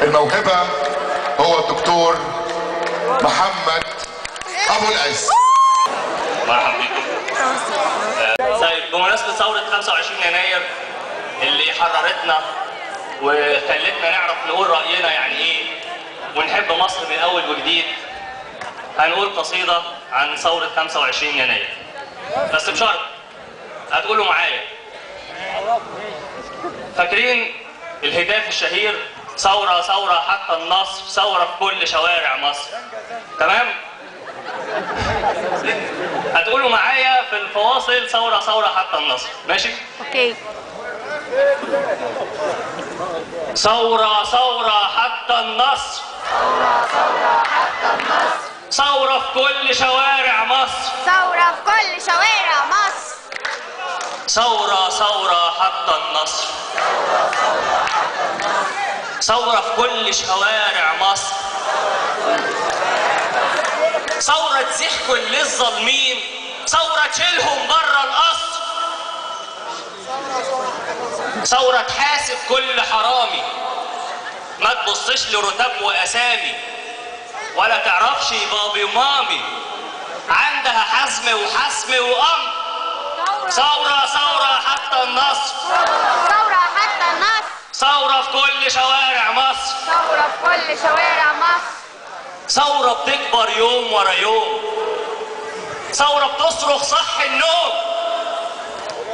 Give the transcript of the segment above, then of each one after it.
الموهبة هو الدكتور محمد أبو العز. مرحبا بكم. طيب بمناسبة ثورة 25 يناير اللي حررتنا وخلتنا نعرف نقول رأينا يعني ايه ونحب مصر من أول وجديد، هنقول قصيدة عن ثورة 25 يناير بس بشرط هتقولوا معايا. فاكرين الهتاف الشهير ثورة ثورة حتى النصر، ثورة في كل شوارع مصر، تمام؟ هتقولوا معايا في الفواصل ثورة ثورة حتى النصر، ماشي؟ اوكي. ثورة ثورة حتى النصر، ثورة ثورة حتى النصر، ثورة في كل شوارع مصر، ثورة في كل شوارع مصر، ثورة ثورة حتى النصر، ثورة في كل شوارع مصر، ثورة تزيح كل الظالمين، ثورة تشيلهم بره القصر، ثورة تحاسب كل حرامي، ما تبصش لرتب وأسامي ولا تعرفش بابي ومامي، عندها حزم وحسم وأمر، ثورة ثورة حتى النصر، ثورة حتى النصر، ثورة في كل شوارع مصر، ثورة في كل شوارع مصر، ثورة بتكبر يوم ورا يوم، ثورة بتصرخ صح النوم،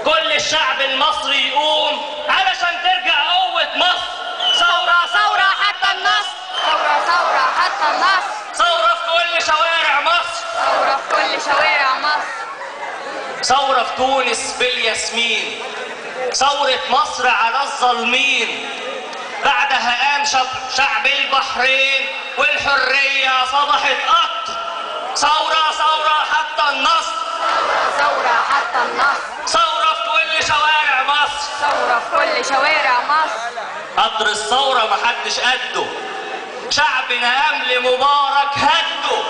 كل الشعب المصري يقوم علشان ترجع قوة مصر، ثورة ثورة حتى النصر، ثورة ثورة حتى النصر، ثورة في كل شوارع مصر، ثورة في كل شوارع مصر، ثورة في تونس بالياسمين، ثورة مصر على الظالمين، بعدها قام شعب البحرين والحرية صبحت قط، ثورة ثورة حتى النصر، ثورة حتى النصر، ثورة في كل شوارع مصر، ثورة في كل شوارع مصر، قطر الثورة محدش قده، شعبنا أمل مبارك هده،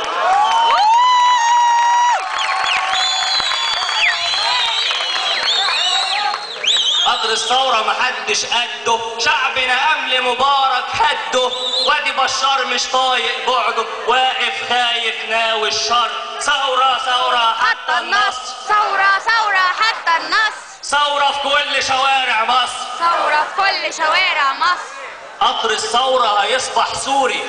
قطر الثورة محدش قده، شعبنا أمل مبارك هده، وادي بشار مش طايق بعده، واقف خايف ناوي الشر، ثورة ثورة حتى النصر، ثورة ثورة حتى النصر، ثورة في كل شوارع مصر، ثورة في كل شوارع مصر، قطر الثورة هيصبح سوري،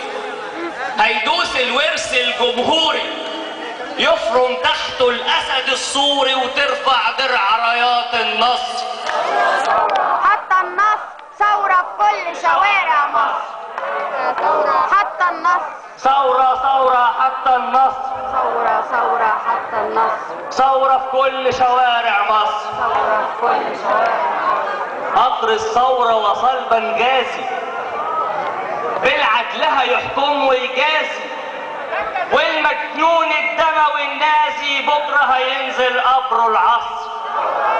هيدوس الورث الجمهوري، يفرم تحته الأسد السوري وترفع درع رايات النصر، حتى النصر، ثورة في كل شوارع مصر، ثورة حتى النصر، ثورة ثورة حتى النصر، ثورة ثورة حتى النصر، ثورة في كل شوارع مصر، ثورة في كل شوارع مصر، قطر الثورة وصل بنجازي، بالعدل هيحكم ويجازي، والمجنون الدموي النازي بكرة هينزل قبره العصر،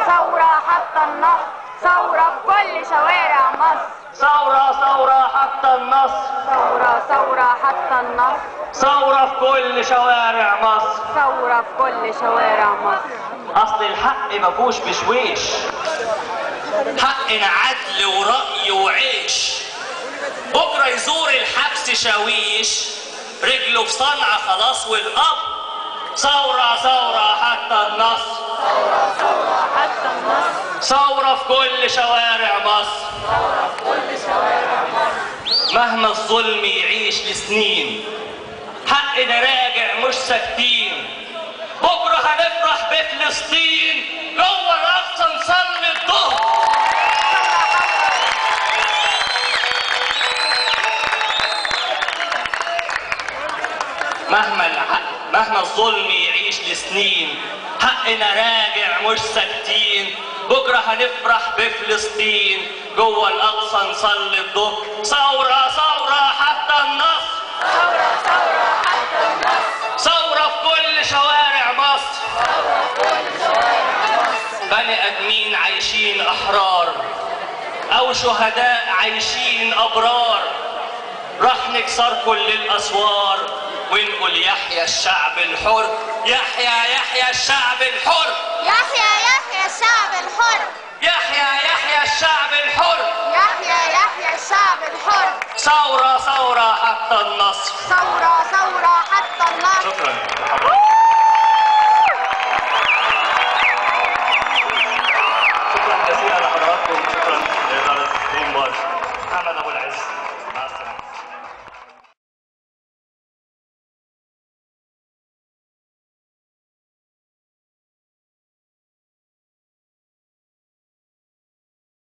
ثورة حتى النصر، ثورة في كل شوارع مصر، ثورة ثورة حتى النصر، ثورة ثورة حتى النصر، ثورة في كل شوارع مصر، ثورة في كل شوارع مصر، أصل الحق مفهوش بشويش، حقنا عدل ورأي وعيش، بكرة يزور الحبس شاويش، رجله في صنعة خلاص والقبر، ثورة ثورة حتى النصر، ثورة ثورة حتى النصر، ثورة في كل شوارع مصر، ثورة في كل شوارع مصر، مهما الظلم يعيش لسنين، حقنا راجع مش ساكتين، بكرة هنفرح بفلسطين، جوه الأقصى نصلي الظهر. مهما الظلم يعيش لسنين، حقنا راجع مش ساكتين، بكرة هنفرح بفلسطين، جوه الأقصى نصلي الظهر، ثورة ثورة حتى النصر، ثورة ثورة حتى النصر، ثورة في كل شوارع مصر، ثورة في كل شوارع مصر، بني آدمين عايشين أحرار أو شهداء عايشين أبرار، راح نكسر كل الأسوار ونقول يحيى الشعب الحر، يحيى يحيى الشعب الحر، يحيى يحيى الشعب الحر، يحيى يحيى الشعب الحر، يحيى يحيى الشعب الحر، ثورة حتى النصر. ثورة